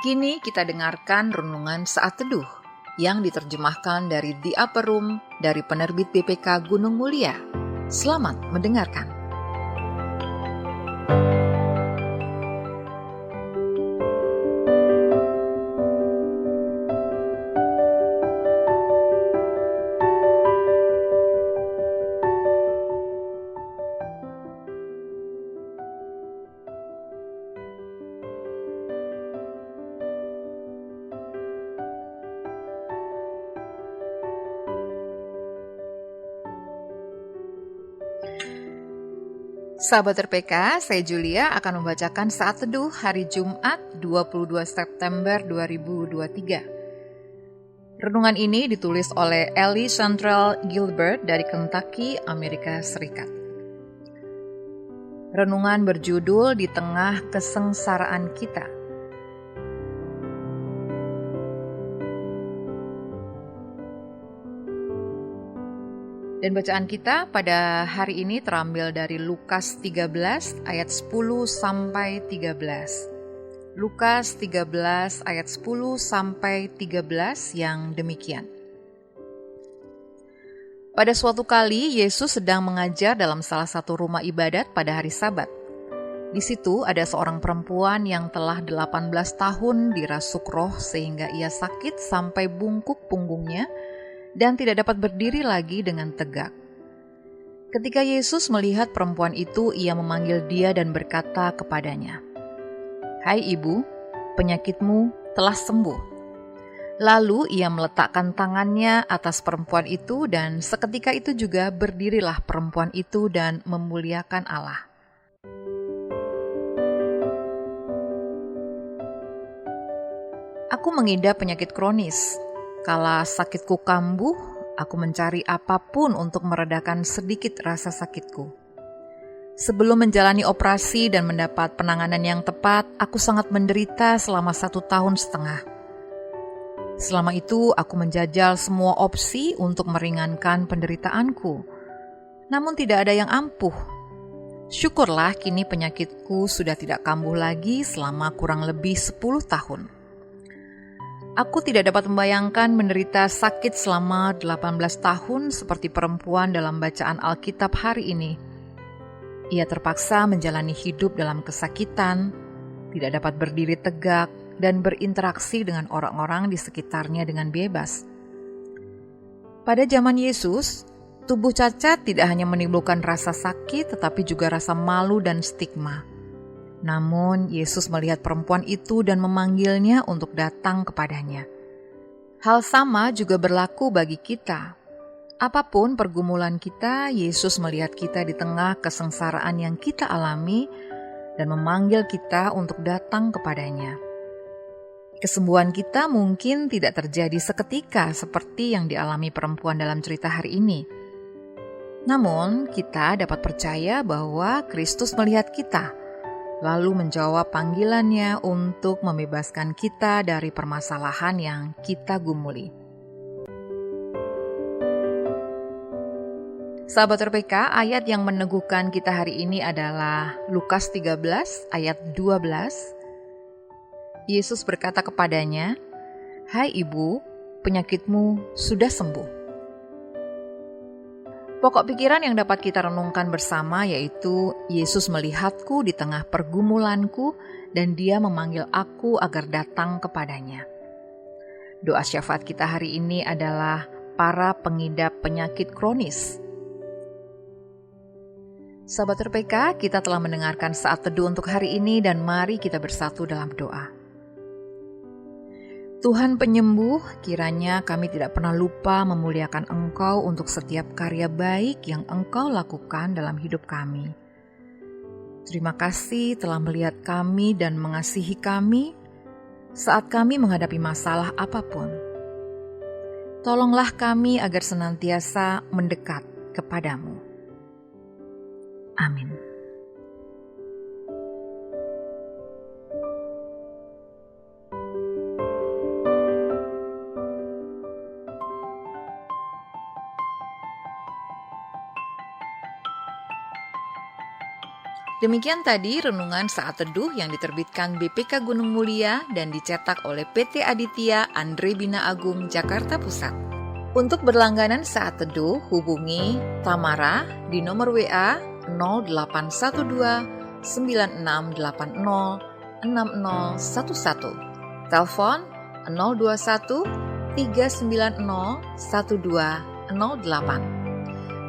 Kini kita dengarkan renungan saat teduh yang diterjemahkan dari The Upper Room dari penerbit BPK Gunung Mulia. Selamat mendengarkan. Sahabat RPK, saya Julia akan membacakan saat teduh hari Jumat 22 September 2023. Renungan ini ditulis oleh Ellie Chantrell Gilbert dari Kentucky, Amerika Serikat. Renungan berjudul Di Tengah Kesengsaraan Kita. Dan bacaan kita pada hari ini terambil dari Lukas 13 ayat 10 sampai 13. Lukas 13 ayat 10 sampai 13 yang demikian. Pada suatu kali Yesus sedang mengajar dalam salah satu rumah ibadat pada hari Sabat. Di situ ada seorang perempuan yang telah 18 tahun dirasuk roh sehingga ia sakit sampai bungkuk punggungnya dan tidak dapat berdiri lagi dengan tegak. Ketika Yesus melihat perempuan itu, ia memanggil dia dan berkata kepadanya, "Hai ibu, penyakitmu telah sembuh." Lalu ia meletakkan tangannya atas perempuan itu dan seketika itu juga berdirilah perempuan itu dan memuliakan Allah. Aku mengidap penyakit kronis. Kala sakitku kambuh, aku mencari apapun untuk meredakan sedikit rasa sakitku. Sebelum menjalani operasi dan mendapat penanganan yang tepat, aku sangat menderita selama 1,5 tahun. Selama itu, aku menjajal semua opsi untuk meringankan penderitaanku. Namun tidak ada yang ampuh. Syukurlah kini penyakitku sudah tidak kambuh lagi selama kurang lebih 10 tahun. Aku tidak dapat membayangkan menderita sakit selama 18 tahun seperti perempuan dalam bacaan Alkitab hari ini. Ia terpaksa menjalani hidup dalam kesakitan, tidak dapat berdiri tegak, dan berinteraksi dengan orang-orang di sekitarnya dengan bebas. Pada zaman Yesus, tubuh cacat tidak hanya menimbulkan rasa sakit tetapi juga rasa malu dan stigma. Namun, Yesus melihat perempuan itu dan memanggilnya untuk datang kepadanya. Hal sama juga berlaku bagi kita. Apapun pergumulan kita, Yesus melihat kita di tengah kesengsaraan yang kita alami dan memanggil kita untuk datang kepadanya. Kesembuhan kita mungkin tidak terjadi seketika seperti yang dialami perempuan dalam cerita hari ini. Namun, kita dapat percaya bahwa Kristus melihat kita, lalu menjawab panggilannya untuk membebaskan kita dari permasalahan yang kita gumuli. Sahabat RPK, ayat yang meneguhkan kita hari ini adalah Lukas 13 ayat 12. Yesus berkata kepadanya, "Hai ibu, penyakitmu sudah sembuh." Pokok pikiran yang dapat kita renungkan bersama yaitu Yesus melihatku di tengah pergumulanku dan dia memanggil aku agar datang kepadanya. Doa syafaat kita hari ini adalah para pengidap penyakit kronis. Sahabat RPK, kita telah mendengarkan saat teduh untuk hari ini dan mari kita bersatu dalam doa. Tuhan penyembuh, kiranya kami tidak pernah lupa memuliakan Engkau untuk setiap karya baik yang Engkau lakukan dalam hidup kami. Terima kasih telah melihat kami dan mengasihi kami saat kami menghadapi masalah apapun. Tolonglah kami agar senantiasa mendekat kepadamu. Amin. Demikian tadi renungan saat teduh yang diterbitkan BPK Gunung Mulia dan dicetak oleh PT Aditya Andre Bina Agung Jakarta Pusat. Untuk berlangganan saat teduh, hubungi Tamara di nomor WA 0812 9680 6011, telepon 021 390 1208.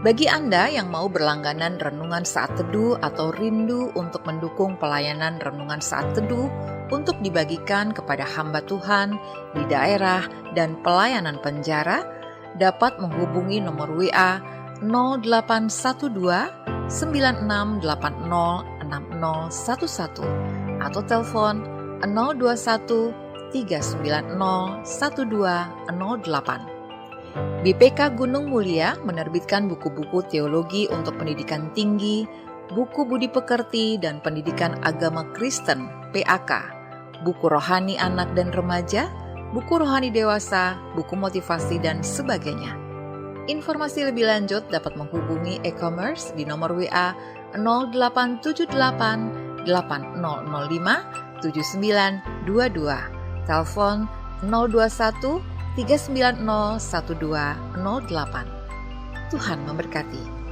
Bagi Anda yang mau berlangganan renungan saat teduh atau rindu untuk mendukung pelayanan renungan saat teduh untuk dibagikan kepada hamba Tuhan di daerah dan pelayanan penjara, dapat menghubungi nomor WA 0812 9680 6011 atau telepon 021 390 1208. BPK Gunung Mulia menerbitkan buku-buku teologi untuk pendidikan tinggi, buku budi pekerti dan pendidikan agama Kristen (PAK), buku rohani anak dan remaja, buku rohani dewasa, buku motivasi dan sebagainya. Informasi lebih lanjut dapat menghubungi e-commerce di nomor WA 0878 8005 7922, telepon 021 390 1208. Tuhan memberkati.